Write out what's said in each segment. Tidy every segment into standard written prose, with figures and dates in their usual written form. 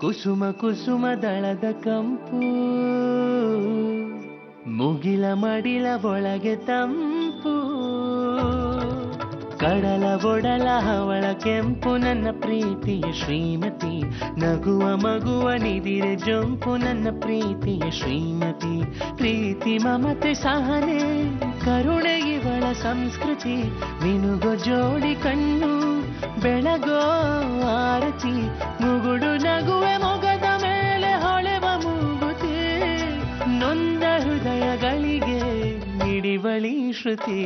ಕುಸುಮ ಕುಸುಮ ದಳದ ಕಂಪು ಮುಗಿಲ ಮಡಿಲ ಒಳಗೆ ತಂಪು ಕಡಲ ಒಡಲ ಹವಳ ಕೆಂಪು ನನ್ನ ಪ್ರೀತಿಯ ಶ್ರೀಮತಿ ನಗುವ ಮಗುವ ನಿದಿರೆ ಜೊಂಪು ನನ್ನ ಪ್ರೀತಿಯ ಶ್ರೀಮತಿ ಪ್ರೀತಿ ಮಮತೆ ಸಹನೆ ಕರುಣೆ ಇವಳ ಸಂಸ್ಕೃತಿ ಮಿನುಗೋ ಜೋಡಿ ಕಣ್ಣು ಬೆಳಗೋ ಆರತಿ ಮುಗುಡು ನಗುವೆ ಮೊಗದ ಮೇಲೆ ಹೊಳೆವ ಮೂಗುತಿ ನೊಂದ ಹೃದಯಗಳಿಗೆ ಮಿಡಿವಳಿ ಶ್ರುತಿ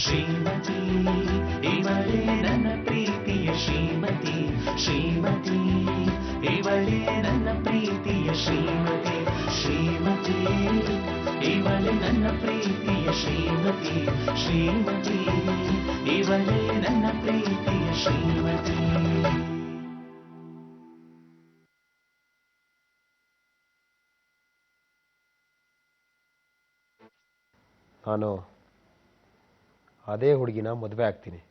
ಶ್ರೀಮತಿ ಇವಳೇ ನನ್ನ ಪ್ರೀತಿಯ ಶ್ರೀಮತಿ ಶ್ರೀಮತಿ ಇವಳೇ ನನ್ನ ಪ್ರೀತಿಯ ಶ್ರೀಮತಿ ಶ್ರೀಮತಿ ಇವಳೇ ನನ್ನ ಪ್ರೀತಿಯ ಶ್ರೀಮತಿ ಶ್ರೀಮತಿ ಇವಳೇ ನನ್ನ ಪ್ರೀತಿಯ ಶ್ರೀಮತಿ. ನಾನು ಅದೇ ಹುಡುಗಿನ ಮದುವೆ ಆಗ್ತೀನಿ.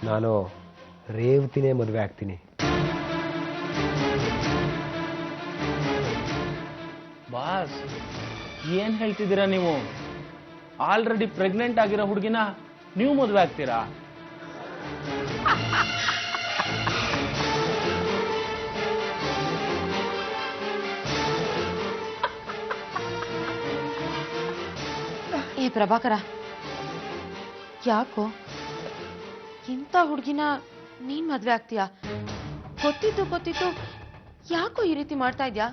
ನಾನು ರೇವತಿನೇ ಮದುವೆ ಆಗ್ತೀನಿ. ಬಾಸ್, ಏನ್ ಹೇಳ್ತಿದ್ದೀರಾ ನೀವು? ಆಲ್ರೆಡಿ ಪ್ರೆಗ್ನೆಂಟ್ ಆಗಿರೋ ಹುಡುಗಿನ ನೀವು ಮದುವೆ ಆಗ್ತೀರಾ? ಏ ಪ್ರಭಾಕರ, ಯಾಕೋ ಇಂಥ ಹುಡುಗಿನ ನೀನ್ ಮದ್ವೆ ಆಗ್ತೀಯಾ? ಗೊತ್ತಿದ್ದು ಯಾಕೋ ಈ ರೀತಿ ಮಾಡ್ತಾ ಇದ್ಯಾ?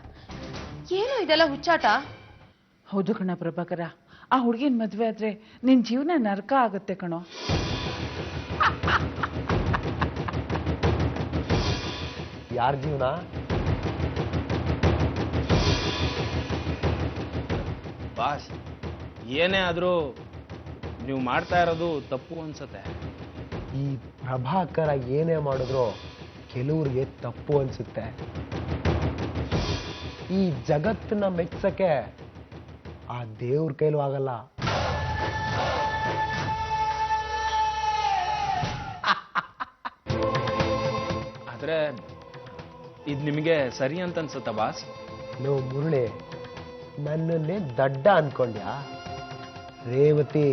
ಏನು ಇದೆಲ್ಲ ಹುಚ್ಚಾಟ? ಹೌದು ಕಣ ಪ್ರಭಾಕರ, ಆ ಹುಡುಗಿನ ಮದ್ವೆ ಆದ್ರೆ ನಿನ್ ಜೀವನ ನರಕ ಆಗುತ್ತೆ ಕಣೋ. ಯಾರ ಜೀವನ? ಬಾಸ್, ಏನೇ ಆದ್ರೂ ನೀವು ಮಾಡ್ತಾ ಇರೋದು ತಪ್ಪು ಅನ್ಸತ್ತೆ. ಈ ಪ್ರಭಾಕರ ಏನೇ ಮಾಡಿದ್ರು ಕೆಲವ್ರಿಗೆ ತಪ್ಪು ಅನ್ಸುತ್ತೆ. ಈ ಜಗತ್ತನ್ನ ಮೆಚ್ಚಕ್ಕೆ ಆ ದೇವ್ರ ಕೈಲೂ ಆಗಲ್ಲ. ಆದ್ರೆ ಇದು ನಿಮಗೆ ಸರಿ ಅಂತ ಅನ್ಸುತ್ತಾ ಬಾಸ್? ನೀವು ಮುರಳಿ ನನ್ನನ್ನೇ ದಡ್ಡ ಅನ್ಕೊಂಡ್ಯಾ? ರೇವತಿ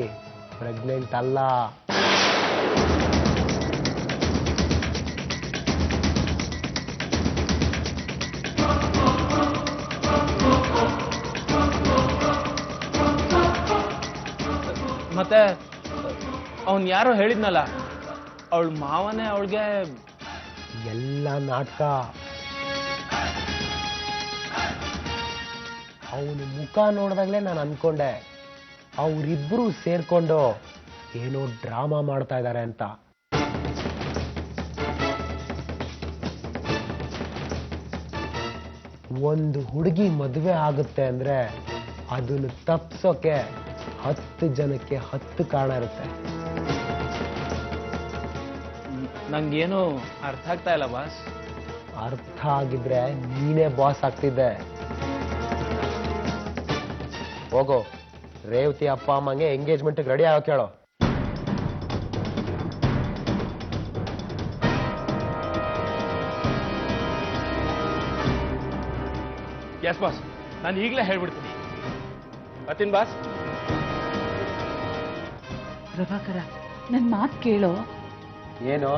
ಪ್ರೆಗ್ನೆಂಟ್ ಅಲ್ಲ. ಮತ್ತೆ ಅವನ್ ಯಾರೋ ಹೇಳಿದ್ನಲ್ಲ, ಅವಳ ಮಾವನೇ ಅವಳಿಗೆ. ಎಲ್ಲ ನಾಟಕ. ಅವನ ಮುಖ ನೋಡಿದಾಗಲೇ ನಾನು ಅನ್ಕೊಂಡೆ ಅವರಿಬ್ಬರು ಸೇರ್ಕೊಂಡು ಏನೋ ಡ್ರಾಮಾ ಮಾಡ್ತಾ ಇದ್ದಾರೆ ಅಂತ. ಒಂದು ಹುಡುಗಿ ಮದುವೆ ಆಗುತ್ತೆ ಅಂದ್ರೆ ಅದನ್ನು ತಪ್ಸೋಕೆ 10 ಜನಕ್ಕೆ 10 ಕಾರಣ ಇರುತ್ತೆ. ನಂಗೇನು ಅರ್ಥ ಆಗ್ತಾ ಇಲ್ಲ ಬಾಸ್. ಅರ್ಥ ಆಗಿದ್ರೆ ನೀನೇ ಬಾಸ್ ಆಗ್ತಿದ್ದೆ. ಹೋಗೋ, ರೇವತಿ ಅಪ್ಪ ಅಮ್ಮಂಗೆ ಎಂಗೇಜ್ಮೆಂಟ್ಗೆ ರೆಡಿ ಆಗೋ ಕೇಳೋ. ಎಸ್ ಬಾಸ್, ನಾನು ಈಗಲೇ ಹೇಳ್ಬಿಡ್ತೀನಿ. ಬರ್ತೀನಿ ಬಾಸ್. ಪ್ರಭಾಕರ, ನನ್ ಮಾತು ಕೇಳೋ. ಏನೋ,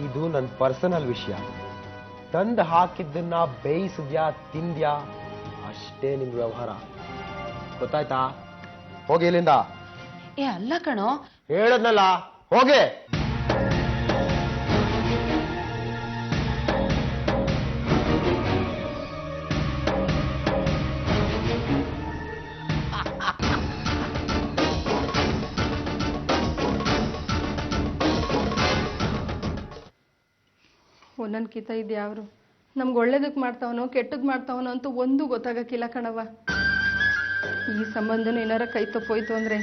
ಇದು ನನ್ನ ಪರ್ಸನಲ್ ವಿಷಯ. ತಂದು ಹಾಕಿದ್ದನ್ನ ಬೇಯಿಸಿದ್ಯಾ ತಿಂದ್ಯಾ ಅಷ್ಟೇ ನಿಮ್ ವ್ಯವಹಾರ. ಗೊತ್ತಾಯ್ತಾ? ಹೋಗಿ ಇಲ್ಲಿಂದ. ಏ ಅಲ್ಲ ಕಣೋ, ಹೇಳದ್ನಲ್ಲ, ಹೋಗಿ. ಒಂದೊಂದ್ಕಿತ ಇದ್ಯಾವ್ರು ನಮ್ಗೆ ಒಳ್ಳೇದಕ್ಕೆ ಮಾಡ್ತಾವನೋ ಕೆಟ್ಟದ್ ಮಾಡ್ತಾವನೋ ಅಂತೂ ಒಂದು ಗೊತ್ತಾಗಕ್ಕಿಲ್ಲ ಕಣವ. ಈ ಸಂಬಂಧನೂ ಏನಾರ ಕೈ ತಪ್ಪೋಯ್ತು ಅಂದ್ರೆ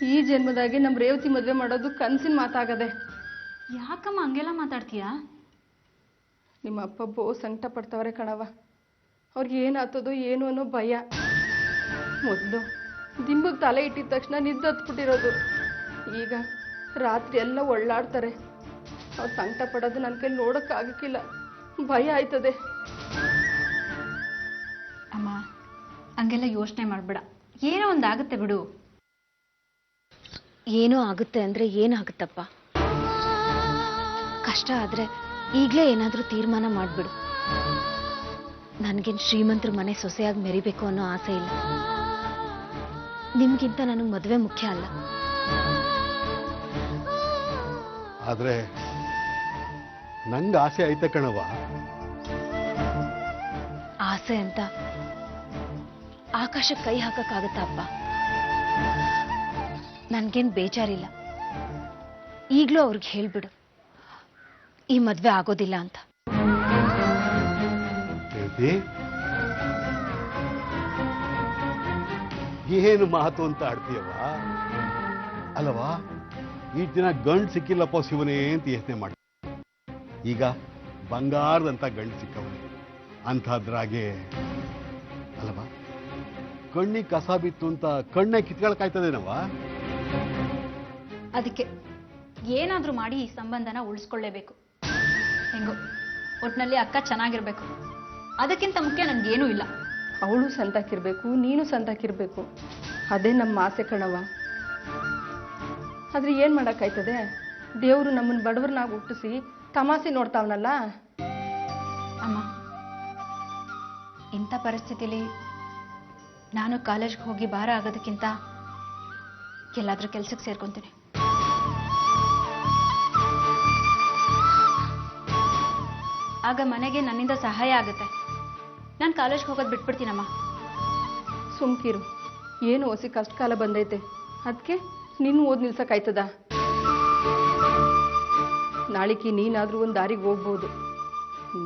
ಈ ಜನ್ಮದಾಗೆ ನಮ್ಮ ರೇವತಿ ಮದುವೆ ಮಾಡೋದು ಕನಸಿನ ಮಾತಾಗದೆ. ಯಾಕಮ್ಮ ಹಂಗೆಲ್ಲ ಮಾತಾಡ್ತೀಯಾ? ನಿಮ್ಮ ಅಪ್ಪ ಬಹು ಸಂಕಟ ಪಡ್ತವ್ರೆ ಕಣವ. ಅವ್ರಿಗೆ ಏನಾಗ್ತದೋ ಏನು ಅನ್ನೋ ಭಯ. ಮೊದಲು ದಿಂಬಿಗೆ ತಲೆ ಇಟ್ಟಿದ ತಕ್ಷಣ ನಿದ್ದೆ ಹತ್ಬಿಟ್ಟಿರೋದು. ಈಗ ರಾತ್ರಿ ಎಲ್ಲ ಒಳ್ಳಾಡ್ತಾರೆ. ಅವ್ರು ಸಂಕಟ ಪಡೋದು ನನ್ನ ಕೈ ನೋಡೋಕ್ಕಾಗಕ್ಕಿಲ್ಲ, ಭಯ ಆಯ್ತದೆ. ಅಮ್ಮ ಹಂಗೆಲ್ಲ ಯೋಚನೆ ಮಾಡಬೇಡ, ಏನೋ ಒಂದಾಗುತ್ತೆ ಬಿಡು. ಏನೋ ಆಗುತ್ತೆ ಅಂದ್ರೆ ಏನಾಗುತ್ತಪ್ಪ? ಕಷ್ಟ ಆದ್ರೆ ಈಗಲೇ ಏನಾದ್ರೂ ತೀರ್ಮಾನ ಮಾಡ್ಬಿಡು. ನನ್ಗೇನ್ ಶ್ರೀಮಂತರ ಮನೆ ಸೊಸೆಯಾಗಿ ಮೆರಿಬೇಕು ಅನ್ನೋ ಆಸೆ ಇಲ್ಲ. ನಿಮ್ಗಿಂತ ನನಗೆ ಮದುವೆ ಮುಖ್ಯ ಅಲ್ಲ. ಆದ್ರೆ ನಂಗೆ ಆಸೆ ಐತೆ ಕಣವ. ಆಸೆ ಅಂತ ಆಕಾಶಕ್ಕೆ ಕೈ ಹಾಕಕ್ಕಾಗತ್ತಾ ಅಪ್ಪ? ನನ್ಗೇನ್ ಬೇಜಾರಿಲ್ಲ. ಈಗ್ಲೂ ಅವ್ರಿಗೆ ಹೇಳ್ಬಿಡು ಈ ಮದ್ವೆ ಆಗೋದಿಲ್ಲ ಅಂತ. ಏನು ಮಾತು ಅಂತ ಆಡ್ತೀಯವ? ಅಲ್ಲವಾ, ಈ ದಿನ ಗಂಡು ಸಿಕ್ಕಿಲ್ಲಪ್ಪ ಶಿವನೇ ಅಂತ ಯೋಚನೆ ಮಾಡಿ. ಈಗ ಬಂಗಾರದಂತ ಗಂಡು ಸಿಕ್ಕವನೇ ಅಂಥದ್ರಾಗೆ ಅಲ್ಲವಾ, ಕಣ್ಣಿಗೆ ಕಸ ಬಿತ್ತು ಅಂತ ಕಣ್ಣೆ ಕಿತ್ಕೊಳಕಾಯ್ತದೇನವ? ಅದಕ್ಕೆ ಏನಾದರೂ ಮಾಡಿ ಈ ಸಂಬಂಧನ ಉಳಿಸ್ಕೊಳ್ಳೇಬೇಕು. ಹೆಂಗೋ ಒಟ್ನಲ್ಲಿ ಅಕ್ಕ ಚೆನ್ನಾಗಿರ್ಬೇಕು, ಅದಕ್ಕಿಂತ ಮುಖ್ಯ ನನಗೇನೂ ಇಲ್ಲ. ಅವಳು ಸಂತಾಕಿರ್ಬೇಕು, ನೀನು ಸಂತಾಕಿರ್ಬೇಕು, ಅದೇ ನಮ್ಮ ಆಸೆ ಕಣವ. ಆದ್ರೆ ಏನು ಮಾಡೋಕ್ಕಾಯ್ತದೆ? ದೇವರು ನಮ್ಮನ್ನು ಬಡವ್ರನ್ನಾಗಿ ಹುಟ್ಟಿಸಿ ತಮಾಸೆ ನೋಡ್ತಾವನಲ್ಲ. ಅಮ್ಮ, ಇಂಥ ಪರಿಸ್ಥಿತಿಲಿ ನಾನು ಕಾಲೇಜ್ಗೆ ಹೋಗಿ ಭಾರ ಆಗೋದಕ್ಕಿಂತ ಎಲ್ಲಾದ್ರೂ ಕೆಲ್ಸಕ್ಕೆ ಸೇರ್ಕೊಂತೀನಿ. ಆಗ ಮನೆಗೆ ನನ್ನಿಂದ ಸಹಾಯ ಆಗುತ್ತೆ. ನಾನು ಕಾಲೇಜ್ಗೆ ಹೋಗೋದು ಬಿಟ್ಬಿಡ್ತೀನಮ್ಮ. ಸುಮ್ಕಿರು, ಏನು ಹೊಸಿ ಕಷ್ಟ ಕಾಲ ಬಂದೈತೆ, ಅದಕ್ಕೆ ನೀನು ಓದ್ ನಿಲ್ಸಕ್ಕಾಯ್ತದ? ನಾಳಿಕೆ ನೀನಾದ್ರೂ ಒಂದು ದಾರಿಗೆ ಹೋಗ್ಬೋದು.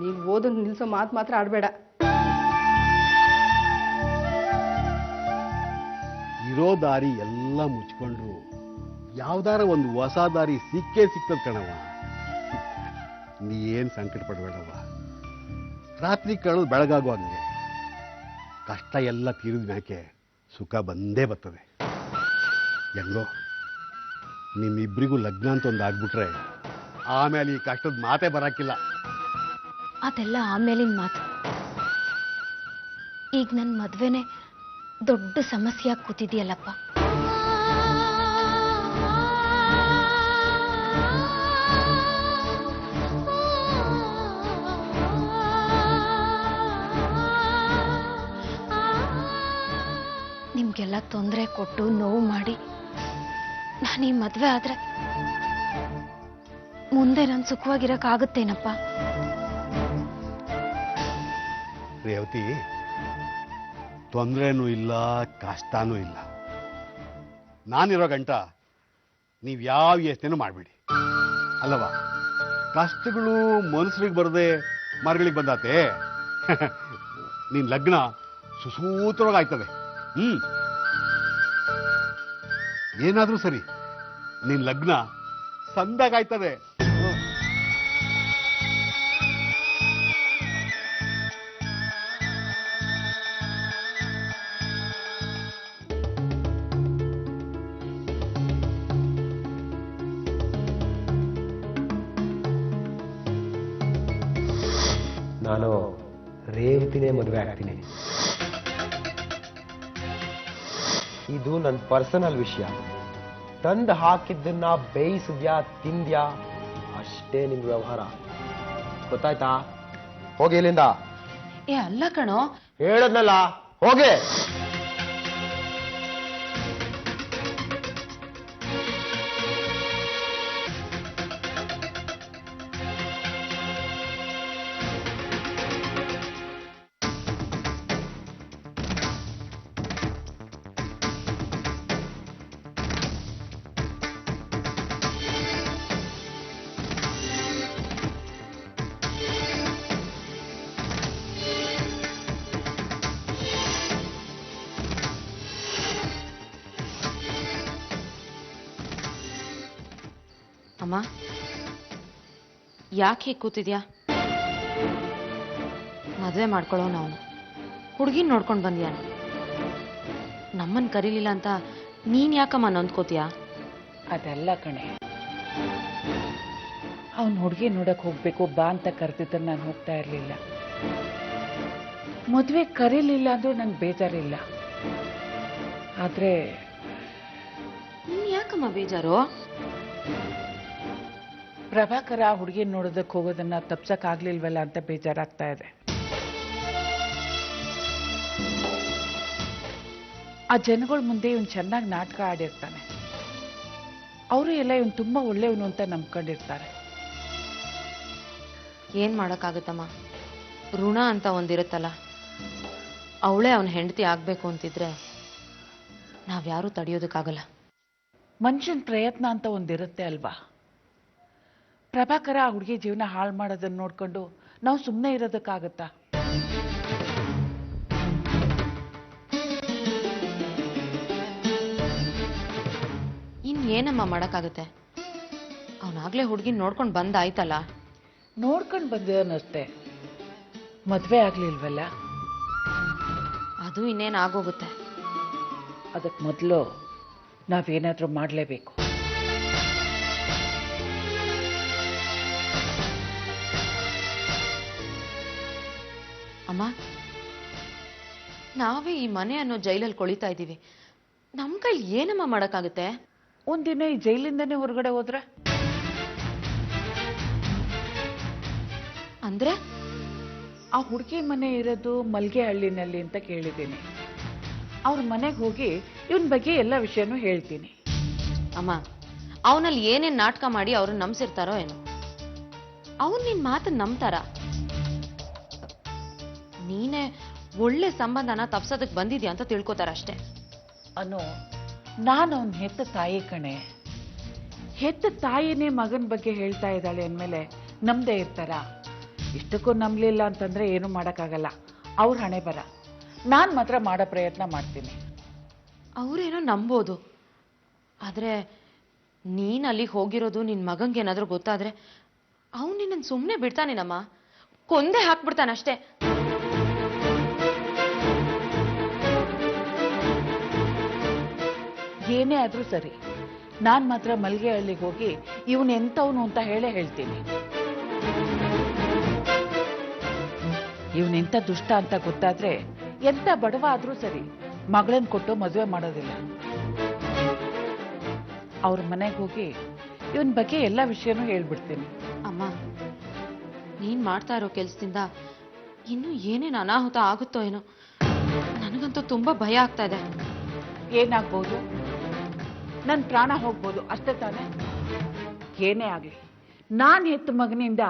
ನೀವು ಓದೋದು ನಿಲ್ಸೋ ಮಾತು ಮಾತ್ರ ಆಡಬೇಡ. ಇರೋ ದಾರಿ ಎಲ್ಲ ಮುಚ್ಕೊಂಡ್ರು ಯಾವ್ದಾರ ಒಂದು ಹೊಸ ದಾರಿ ಸಿಕ್ಕೇ ಸಿಕ್ತದ ಕಣವ. ನೀ ಏನ್ ಸಂಕಟ ಪಡಬೇಡವ. ರಾತ್ರಿ ಕಳೆದು ಬೆಳಗಾಗೋ ಹಂಗೆ ಕಷ್ಟ ಎಲ್ಲ ತೀರಿದ ಮ್ಯಾಕೆ ಸುಖ ಬಂದೇ ಬರ್ತದೆ. ಹೆಂಗೋ ನಿಮ್ಮಿಬ್ಬರಿಗೂ ಲಗ್ನ ಅಂತ ಒಂದು ಆಗ್ಬಿಟ್ರೆ ಆಮೇಲೆ ಈ ಕಷ್ಟದ ಮಾತೇ ಬರಾಕಿಲ್ಲ. ಅದೆಲ್ಲ ಆಮೇಲಿನ ಮಾತು. ಈಗ ನನ್ನ ಮದ್ವೆನೆ ದೊಡ್ಡ ಸಮಸ್ಯೆಯಾಗಿ ಕೂತಿದೆಯಲ್ಲಪ್ಪ. ನಿಮ್ಗೆಲ್ಲ ತೊಂದರೆ ಕೊಟ್ಟು ನೋವು ಮಾಡಿ ನಾನು ಈ ಮದ್ವೆ ಆದ್ರೆ ಮುಂದೆ ನಾನು ಸುಖವಾಗಿರಕ್ಕಾಗುತ್ತೇನಪ್ಪ? ರೇವತಿ, ತೊಂದರೆನೂ ಇಲ್ಲ, ಕಷ್ಟನೂ ಇಲ್ಲ. ನಾನಿರೋ ಗಂಟ ನೀವು ಯಾವ ಯೋಚನೆನೂ ಮಾಡಬೇಡಿ. ಅಲ್ಲವಾ, ಕಷ್ಟಗಳು ಮನುಷ್ಯರಿಗೆ ಬರದೆ ಮರಗಳಿಗೆ ಬಂದಾತೆ. ನಿನ್ನ ಲಗ್ನ ಸುಸೂತ್ರವಾಗಿ ಆಯ್ತದೆ. ಏನಾದ್ರೂ ಸರಿ, ನಿನ್ನ ಲಗ್ನ ಸಂದಾಗಾಯ್ತದೆ. ನಾನು ರೇವತಿನೇ ಮದುವೆ ಆಗ್ತೀನಿ. ಇದು ನನ್ನ ಪರ್ಸನಲ್ ವಿಷಯ. ತಂದು ಹಾಕಿದ್ದನ್ನ ಬೇಯಿಸಿದ್ಯಾ ತಿಂದ್ಯಾ ಅಷ್ಟೇ ನಿಮ್ ವ್ಯವಹಾರ. ಗೊತ್ತಾಯ್ತಾ? ಹೋಗಿ ಇಲ್ಲಿಂದ. ಏ ಅಲ್ಲ ಕಣೋ, ಹೇಳದ್ನಲ್ಲ, ಹೋಗಿ. ಅಮ್ಮ ಯಾಕೆ ಹೀಗೆ ಕೂತಿದ್ಯಾ? ಮದುವೆ ಮಾಡ್ಕೊಳ್ಳೋ ನಾವು ಹುಡುಗಿನ ನೋಡ್ಕೊಂಡು ಬಂದ್ಯಾ? ನಮ್ಮನ್ ಕರೀಲಿಲ್ಲ ಅಂತ ನೀನ್ ಯಾಕಮ್ಮ ನೊಂದ್ಕೋತೀಯಾ? ಅದೆಲ್ಲ ಕಣೆ, ಅವನು ಹುಡುಗಿ ನೋಡಕ್ ಹೋಗ್ಬೇಕು ಬಾ ಅಂತ ಕರೆದಿದ್ದರೆ ನಾನು ಹೋಗ್ತಾ ಇರಲಿಲ್ಲ. ಮದುವೆ ಕರೀಲಿಲ್ಲ ಅಂದ್ರೂ ನಂಗೆ ಬೇಜಾರಿಲ್ಲ. ಆದ್ರೆ ನೀನ್ ಯಾಕಮ್ಮ ಬೇಜಾರು? ಪ್ರಭಾಕರ ಹುಡುಗಿ ನೋಡೋದಕ್ಕೆ ಹೋಗೋದನ್ನ ತಪ್ಸಕ್ ಆಗ್ಲಿಲ್ವಲ್ಲ ಅಂತ ಬೇಜಾರಾಗ್ತಾ ಇದೆ. ಆ ಜನಗಳ ಮುಂದೆ ಇವನು ಚೆನ್ನಾಗಿ ನಾಟಕ ಆಡಿರ್ತಾನೆ. ಅವರು ಎಲ್ಲ ಇವನು ತುಂಬಾ ಒಳ್ಳೆಯವನು ಅಂತ ನಂಬ್ಕೊಂಡಿರ್ತಾರೆ. ಏನ್ ಮಾಡಕ್ಕಾಗತ್ತಮ್ಮ, ಋಣ ಅಂತ ಒಂದಿರುತ್ತಲ್ಲ, ಅವಳೇ ಅವನ ಹೆಂಡತಿ ಆಗ್ಬೇಕು ಅಂತಿದ್ರೆ ನಾವ್ಯಾರೂ ತಡೆಯೋದಕ್ಕಾಗಲ್ಲ. ಮನುಷ್ಯನ ಪ್ರಯತ್ನ ಅಂತ ಒಂದಿರುತ್ತೆ ಅಲ್ವಾ? ಪ್ರಭಾಕರ ಆ ಹುಡುಗಿ ಜೀವನ ಹಾಳು ಮಾಡೋದನ್ನ ನೋಡ್ಕೊಂಡು ನಾವು ಸುಮ್ಮನೆ ಇರೋದಕ್ಕಾಗತ್ತಾ? ಏನಮ್ಮ ಮಾಡಕ್ಕಾಗತ್ತೆ? ಅವನಾಗ್ಲೇ ಹುಡುಗಿನ ನೋಡ್ಕೊಂಡು ಬಂದಾಯ್ತಲ್ಲ. ನೋಡ್ಕೊಂಡು ಬಂದಿರೋನಷ್ಟೇ, ಮದ್ವೆ ಆಗ್ಲಿಲ್ವಲ್ಲ. ಅದು ಇನ್ನೇನು ಆಗೋಗುತ್ತೆ. ಅದಕ್ಕೆ ಮೊದಲು ನಾವೇನಾದ್ರೂ ಮಾಡಲೇಬೇಕು. ಅಮ್ಮ, ನಾವೇ ಈ ಮನೆ ಅನ್ನೋ ಜೈಲಲ್ಲಿ ಕೊಳಿತಾ ಇದ್ದೀವಿ. ನಮ್ ಕೈಲಿ ಏನಮ್ಮ ಮಾಡಕ್ಕಾಗುತ್ತೆ? ಒಂದಿನ ಈ ಜೈಲಿಂದನೇ ಹೊರಗಡೆ ಹೋದ್ರೆ? ಅಂದ್ರೆ ಆ ಹುಡುಗಿ ಮನೆ ಇರೋದು ಮಲ್ಗೆ ಹಳ್ಳಿನಲ್ಲಿ ಅಂತ ಕೇಳಿದ್ದೀನಿ. ಅವ್ರ ಮನೆಗೆ ಹೋಗಿ ಇವನ್ ಬಗ್ಗೆ ಎಲ್ಲ ವಿಷಯನೂ ಹೇಳ್ತೀನಿ. ಅಮ್ಮ, ಅವನಲ್ಲಿ ಏನೇನ್ ನಾಟಕ ಮಾಡಿ ಅವ್ರನ್ನ ನಂಬಿಸಿರ್ತಾರೋ ಏನೋ. ಅವನ್ ನಿನ್ ಮಾತನ್ನ ನಂಬ್ತಾರ? ನೀನೇ ಒಳ್ಳೆ ಸಂಬಂಧನ ತಪ್ಸೋದಕ್ ಬಂದಿದ್ಯಾ ಅಂತ ತಿಳ್ಕೊತಾರ ಅಷ್ಟೇ. ಅನು, ನಾನು ಅವನ್ ಹೆತ್ತ ತಾಯಿ ಕಣೆ. ಹೆತ್ತ ತಾಯಿನೇ ಮಗನ ಬಗ್ಗೆ ಹೇಳ್ತಾ ಇದ್ದಾಳೆ ಅಂದಮೇಲೆ ನಮ್ದೇ ಇರ್ತಾರ? ಇಷ್ಟಕ್ಕೂ ನಂಬಲಿಲ್ಲ ಅಂತಂದ್ರೆ ಏನು ಮಾಡೋಕ್ಕಾಗಲ್ಲ. ಅವ್ರ ಹಣೆ ಬರ. ನಾನು ಮಾತ್ರ ಮಾಡೋ ಪ್ರಯತ್ನ ಮಾಡ್ತೀನಿ. ಅವ್ರೇನೋ ನಂಬೋದು, ಆದ್ರೆ ನೀನ್ ಅಲ್ಲಿಗೆ ಹೋಗಿರೋದು ನಿನ್ ಮಗಂಗೆ ಏನಾದ್ರೂ ಗೊತ್ತಾದ್ರೆ ಅವ್ನು ನಿನ್ನನ್ನು ಸುಮ್ಮನೆ ಬಿಡ್ತಾನೇನಮ್ಮ? ಕೊಂದೇ ಹಾಕ್ಬಿಡ್ತಾನಷ್ಟೇ. ಏನೇ ಆದ್ರೂ ಸರಿ, ನಾನ್ ಮಾತ್ರ ಮಲ್ಗೆ ಹಳ್ಳಿಗೆ ಹೋಗಿ ಇವನ್ ಎಂತವನು ಅಂತ ಹೇಳ್ತೀನಿ. ಇವನೆಂತ ದುಷ್ಟ ಅಂತ ಗೊತ್ತಾದ್ರೆ ಎಂತ ಬಡವ ಆದ್ರೂ ಸರಿ ಮಗಳನ್ನ ಕೊಟ್ಟು ಮದುವೆ ಮಾಡೋದಿಲ್ಲ. ಅವ್ರ ಮನೆಗೆ ಹೋಗಿ ಇವನ್ ಬಗ್ಗೆ ಎಲ್ಲ ವಿಷಯನೂ ಹೇಳ್ಬಿಡ್ತೀನಿ. ಅಮ್ಮ, ನೀನ್ ಮಾಡ್ತಾ ಇರೋ ಕೆಲ್ಸದಿಂದ ಇನ್ನು ಏನೇನು ಅನಾಹುತ ಆಗುತ್ತೋ ಏನೋ. ನನಗಂತೂ ತುಂಬಾ ಭಯ ಆಗ್ತಾ ಇದೆ. ಏನಾಗ್ಬೋದು? ನನ್ನ ಪ್ರಾಣ ಹೋಗ್ಬೋದು, ಅಷ್ಟೇ ತಾನೆ? ಏನೇ ಆಗ್ಲಿ, ನಾನ್ ಹೆತ್ತ ಮಗನಿಂದ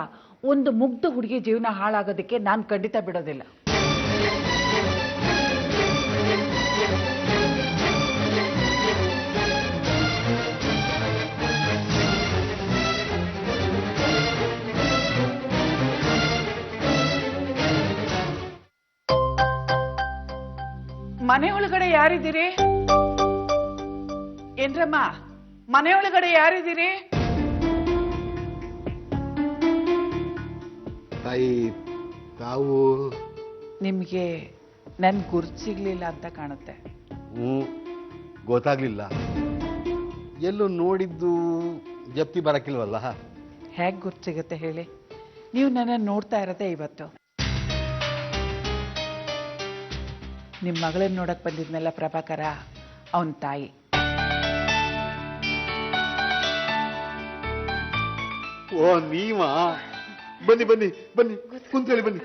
ಒಂದು ಮುಗ್ಧ ಹುಡುಗಿ ಜೀವನ ಹಾಳಾಗೋದಕ್ಕೆ ನಾನು ಖಂಡಿತ ಬಿಡೋದಿಲ್ಲ. ಮನೆ ಒಳಗಡೆ ಯಾರಿದ್ದೀರಿ? ಏನ್ರಮ್ಮ, ಮನೆ ಒಳಗಡೆ ಯಾರಿದ್ದೀರಿ? ತಾಯಿ, ತಾವು? ನಿಮ್ಗೆ ನನ್ ಗುರ್ತು ಸಿಗ್ಲಿಲ್ಲ ಅಂತ ಕಾಣುತ್ತೆ. ಗೊತ್ತಾಗ್ಲಿಲ್ಲ. ಎಲ್ಲೂ ನೋಡಿದ್ದು ಜಪ್ತಿ ಬರಕ್ಕಿಲ್ವಲ್ಲ? ಹೇಗ್ ಗುರ್ತು ಸಿಗತ್ತೆ ಹೇಳಿ? ನೀವು ನನ್ನ ನೋಡ್ತಾ ಇರತ್ತೆ ಇವತ್ತು. ನಿಮ್ ಮಗಳನ್ನ ನೋಡಕ್ ಬಂದಿದ್ನಲ್ಲ ಪ್ರಭಾಕರ, ಅವನ್ ತಾಯಿ. ಓ, ನೀವಾ? ಬನ್ನಿ ಬನ್ನಿ ಬನ್ನಿ, ಕುಂತೇಳಿ ಬನ್ನಿ.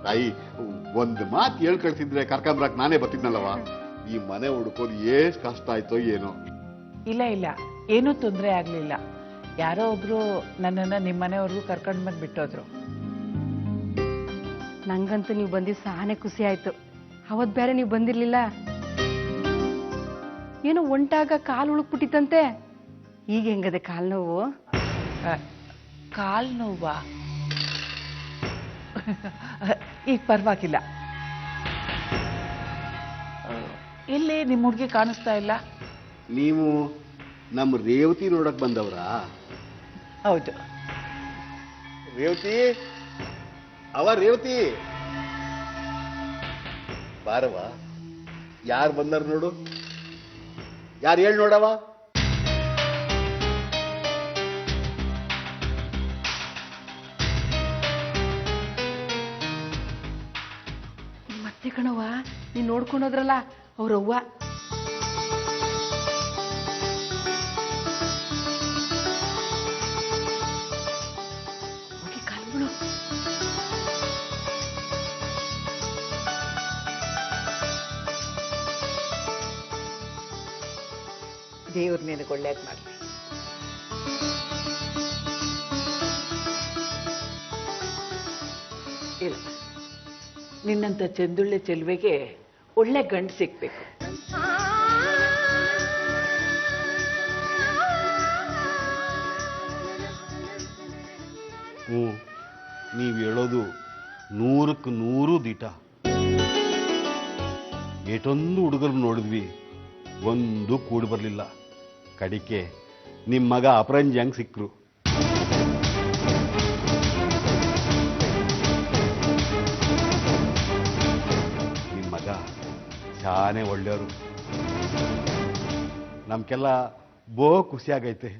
ತಾಯಿ, ಒಂದು ಮಾತು ಹೇಳ್ ಕಳ್ಸಿದ್ರೆ ಕರ್ಕೊಂಬರಕ್ ನಾನೇ ಬರ್ತಿದ್ನಲ್ಲವ. ಈ ಮನೆ ಹುಡ್ಕೋದು ಎಷ್ಟು ಕಷ್ಟ ಆಯ್ತೋ ಏನೋ. ಇಲ್ಲ ಇಲ್ಲ, ಏನೂ ತೊಂದರೆ ಆಗ್ಲಿಲ್ಲ. ಯಾರೋ ಒಬ್ರು ನನ್ನನ್ನ ನಿಮ್ಮ ಮನೆಯವ್ರಿಗೂ ಕರ್ಕೊಂಡ್ ಬಂದ್ ಬಿಟ್ಟೋದ್ರು. ನಂಗಂತೂ ನೀವು ಬಂದಿದ್ದು ಸಾನೆ ಖುಷಿ ಆಯ್ತು. ಅವತ್ ಬೇರೆ ನೀವು ಬಂದಿರ್ಲಿಲ್ಲ. ಏನೋ ಒಂಟಾಗ ಕಾಲು ಉಳುಕ್ಬಿಟ್ಟಿತ್ತಂತೆ. ಈಗ ಹೆಂಗದೆ ಕಾಲ್ ನೋವು? ಕಾಲ್ ನೋವಾ? ಈಗ ಪರವಾಗಿಲ್ಲ. ಇಲ್ಲಿ ನಿಮ್ಮ ಹುಡುಗಿ ಕಾಣಿಸ್ತಾ ಇಲ್ಲ. ನೀವು ನಮ್ಮ ರೇವತಿ ನೋಡಕ್ ಬಂದವ್ರಾ? ಹೌದು. ರೇವತಿ, ಅವ ರೇವತಿ ಬಾರವ. ಯಾರು ಬಂದಾರ ನೋಡು, ಯಾರು ಹೇಳಿ ನೋಡವ. ಮತ್ತೆ ಕಣವ್ವ, ನೀನ್ ನೋಡ್ಕೊಂಡೋದ್ರಲ್ಲ ಅವ್ರವ್ವ. ಕಾಲ್ಬಿಡು. ದೇವ್ರು ನಿನಗೆ ಒಳ್ಳೇದು ಮಾಡಲಿ. ಇಲ್ಲ, ನಿನ್ನಂಥ ಚಂದುಳ್ಳೆ ಚೆಲುವೆಗೆ ಒಳ್ಳೆ ಗಂಡು ಸಿಗ್ಬೇಕು. ನೀವು ಹೇಳೋದು 100ಕ್ಕೆ 100 ದಿಟ. ಏಟೊಂದು ಹುಡುಗರು ನೋಡಿದ್ವಿ, ಒಂದು ಕೂಡಿ ಬರಲಿಲ್ಲ. ಕಡಿಕೆ ನಿಮ್ಮ ಮಗ ಅಪರಂಜಂಗ್ ಸಿಕ್ಕರು. ನಿಮ್ಮ ಮಗ ಚಾನೆ ಒಳ್ಳೆಯವರು. ನಮ್ಗೆಲ್ಲ ಖುಷಿ ಆಗೈತೆ.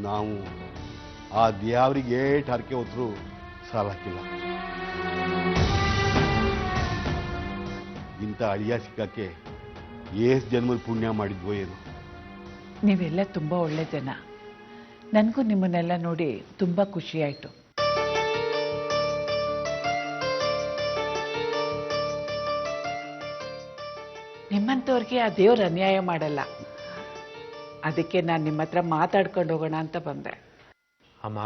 ನಾವು ಆ ದೇವರಿಗೆ ಏಟ್ ಹರಕೆ ಹೊತ್ತರೂ ಸಾಲಕ್ಕಿಲ್ಲ. ಇಂಥ ಅಳಿಯ ಸಿಕ್ಕಕ್ಕೆ ಏಸ್ ಜನ್ಮದ ಪುಣ್ಯ ಮಾಡಿದ್ವೋ ಏನು. ನೀವೆಲ್ಲ ತುಂಬ ಒಳ್ಳೆ ಜನ. ನನಗೂ ನಿಮ್ಮನ್ನೆಲ್ಲ ನೋಡಿ ತುಂಬ ಖುಷಿಯಾಯಿತು. ನಿಮ್ಮಂಥವ್ರಿಗೆ ಆ ದೇವ್ರು ಅನ್ಯಾಯ ಮಾಡಲ್ಲ. ಅದಕ್ಕೆ ನಾನು ನಿಮ್ಮ ಹತ್ರ ಮಾತಾಡ್ಕೊಂಡು ಹೋಗೋಣ ಅಂತ ಬಂದೆ. ಅಮ್ಮ,